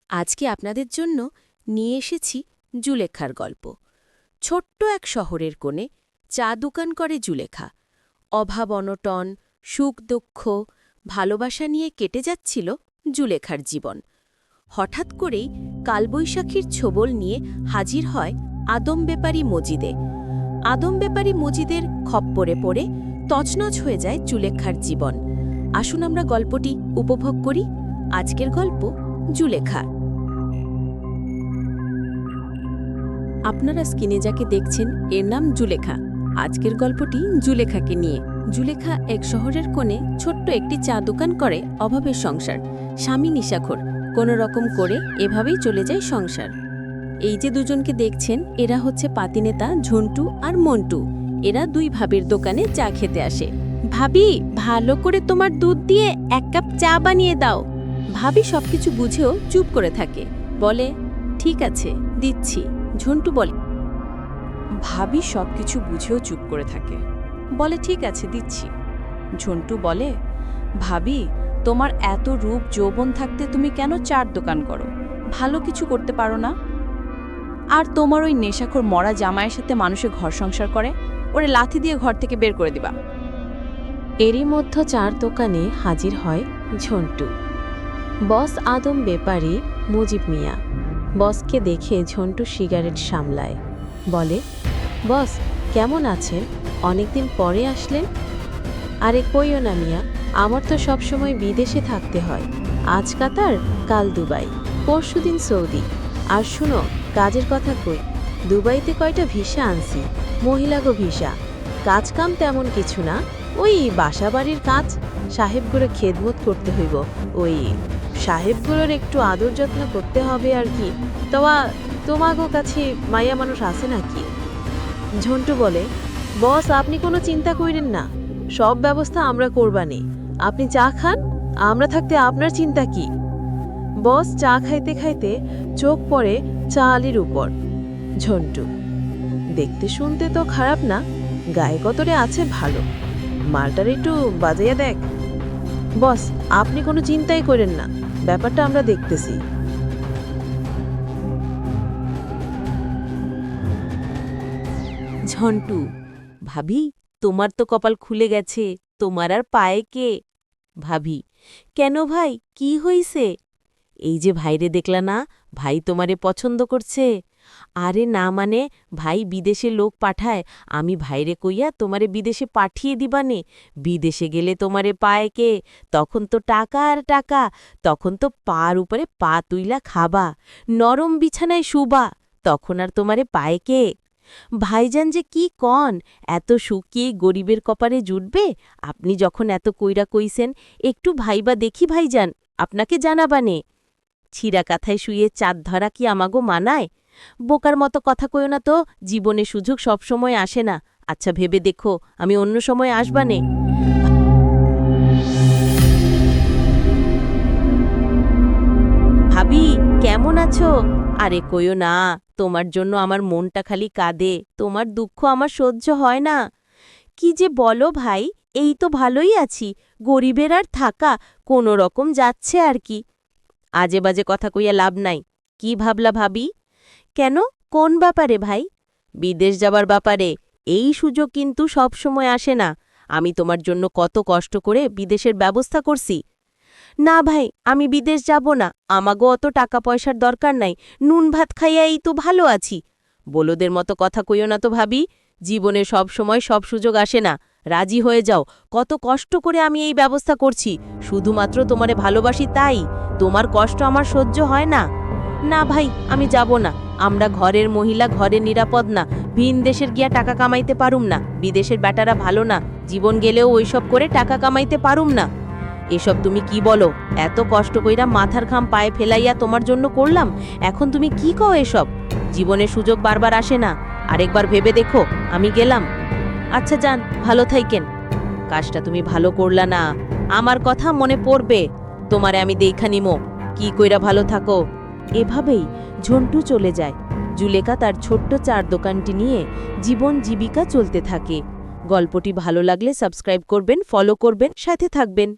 আজকে আপনাদের জন্য নিয়ে এসেছি জুলেখার গল্প। ছোট্ট এক শহরের কোণে চা দোকান করে জুলেখা। অভাব অনটন, সুখ দুঃখ, ভালোবাসা নিয়ে কেটে যাচ্ছিল জুলেখার জীবন। হঠাৎ করেই কালবৈশাখীর ছোবল নিয়ে হাজির হয় আদম ব্যাপারী মজিদে। আদম ব্যাপারী মজিদের খপ্পরে পড়ে তছনছ হয়ে যায় জুলেখার জীবন। আসুন আমরা গল্পটি উপভোগ করি। আজকের গল্প জুলেখা। আপনারা স্ক্রিনে যাকে দেখছেন এর নাম জুলেখা। আজকের গল্পটি জুলেখাকে নিয়ে। জুলেখা এক শহরের কোণে ছোট্ট একটি চা দোকান করে অভাবের সংসার। স্বামী নিশাখোর, কোনো রকম করে এভাবেই চলে যায় সংসার। এই যে দুজনকে দেখছেন এরা হচ্ছে পাতিনেতা ঝন্টু আর মন্টু। এরা দুই ভাবির দোকানে চা খেতে আসে। ভাবি, ভালো করে তোমার দুধ দিয়ে এক কাপ চা বানিয়ে দাও। ভাবি সবকিছু বুঝেও চুপ করে থাকে, বলে ঠিক আছে দিচ্ছি। ঝন্টু বলে ভাবি সবকিছু বুঝেও চুপ করে থাকে, বলে ঠিক আছে দিচ্ছি। ঝন্টু বলে ভাবি, তোমার এত রূপ যৌবন থাকতে তুমি কেন চার দোকান করো? ভালো কিছু করতে পারো না? আর তোমার ওই নেশাখোর মরা জামাইয়ের সাথে মানুষের ঘর সংসার করে, ওরে লাথি দিয়ে ঘর থেকে বের করে দিবা। এরই মধ্যে চার দোকানে হাজির হয় ঝন্টু। বস আদম ব্যাপারী মুজিব মিয়া। বসকে দেখে ঝন্টু সিগারেট সামলায়, বলে বস কেমন আছেন? অনেকদিন পরে আসলেন। আরে কইও না মিয়া, আমার তো সবসময় বিদেশে থাকতে হয়। আজ কাতার, কাল দুবাই, পরশুদিন সৌদি। আর শুনো, কাজের কথা কই, দুবাইতে কয়টা ভিসা আনছি, মহিলাগো ভিসা। কাজ কাম তেমন কিছু না, ওই বাসা বাড়ির কাজ। সাহেবগুলো খেদমত করতে হইব, ওই সাহেবগুলোর একটু আদর যত্ন করতে হবে আর কি। তোমাগো কাছে মাইয়া মানুষ আছে নাকি? ঝন্টু বলে বস আপনি কোনো চিন্তা করেন না, সব ব্যবস্থা আমরা করবানি। আপনি চা খান, আমরা থাকতে আপনার চিন্তা কি? বস চা খাইতে খাইতে চোখ পড়ে চা আলির উপর। ঝন্টু দেখতে শুনতে তো খারাপ না, গায়ে কতরে আছে ভালো, মালটার একটু বাজাইয়া দেখ। বস আপনি কোনো চিন্তাই করেন না, ব্যাপারটা আমরা দেখতেছি। ঝন্টু ভাবি, তোমার তো কপাল খুলে গেছে, তোমার আর পায়ে কে? ভাবি কেন ভাই, কি হইছে? এই যে ভাইরে দেখলা না, ভাই তোমারে পছন্দ করছে। আরে না মানে, ভাই বিদেশে লোক পাঠায়, আমি ভাইরে কইয়া তোমারে বিদেশে পাঠিয়ে দিবানে। বিদেশে গেলে তোমারে পায় কে? তখন তো টাকা আর টাকা, তখন তো পার উপরে পা তুইলা খাবা, নরম বিছানায় শুবা, তখন আর তোমারে পায় কে? ভাইজান যে কি কন, এত শুকিয়ে গরিবের কপারে জুটবে? আপনি যখন এত কইরা কইছেন, একটু ভাইবা দেখি ভাইজান, আপনাকে জানাবানে। ছিঁড়া কাথায় শুয়ে চাঁদ ধরা কি আমাগো মানায়? বোকার মতো কথা কইও না তো, জীবনে সুযোগ সবসময় আসে না। আচ্ছা ভেবে দেখো, আমি অন্য সময় আসবানে। ভাবি কেমন আছো? আরে কইও না, তোমার জন্য আমার মনটা খালি কাঁদে, তোমার দুঃখ আমার সহ্য হয় না। কি যে বলো ভাই, এই তো ভালোই আছি, গরিবের আর থাকা কোনো রকম যাচ্ছে আর কি। আজে বাজে কথা কইয়া লাভ নাই। কি ভাবলা ভাবি? কেন, কোন ব্যাপারে ভাই? বিদেশ যাবার ব্যাপারে। এই সুযোগ কিন্তু সব সময় আসে না। আমি তোমার জন্য কত কষ্ট করে বিদেশের ব্যবস্থা করছি। না ভাই, আমি বিদেশ যাব না, আমাগো অত টাকা পয়সার দরকার নাই, নুন ভাত খাইয়াই তো ভালো আছি। বলোদের মতো কথা কইও না তো ভাবি, জীবনে সব সময় সব সুযোগ আসে না। রাজি হয়ে যাও, কত কষ্ট করে আমি এই ব্যবস্থা করছি, শুধুমাত্র তোমারে ভালোবাসি তাই। তোমার কষ্ট আমার সহ্য হয় না। না ভাই, আমি যাব না। আমরা ঘরের মহিলা, ঘরে নিরাপদ না, ভিন দেশের গিয়া টাকা কামাইতে পারুম না। বিদেশের ব্যাটারা ভালো না, জীবন গেলেও ওইসব করে টাকা কামাইতে পারুম না। এসব তুমি কি বলো? এত কষ্ট কইরা মাথার ঘাম পায়ে ফেলাইয়া তোমার জন্য করলাম, এখন তুমি কি কও এসব? জীবনের সুযোগ বারবার আসে না, আরেকবার ভেবে দেখো। আমি গেলাম। আচ্ছা যান, ভালো থাইকেন। কাজটা তুমি ভালো করলা না, আমার কথা মনে পড়বে, তোমারে আমি দেখা নিমো। কি কইরা ভালো থাকো। এভাবেই ঝন্টু চলে যায়। জুলেখা তার ছোট্ট চার দোকানটি নিয়ে জীবন জীবিকা চলতে থাকে। গল্পটি ভালো লাগলে সাবস্ক্রাইব করবেন, ফলো করবেন, সাথে থাকবেন।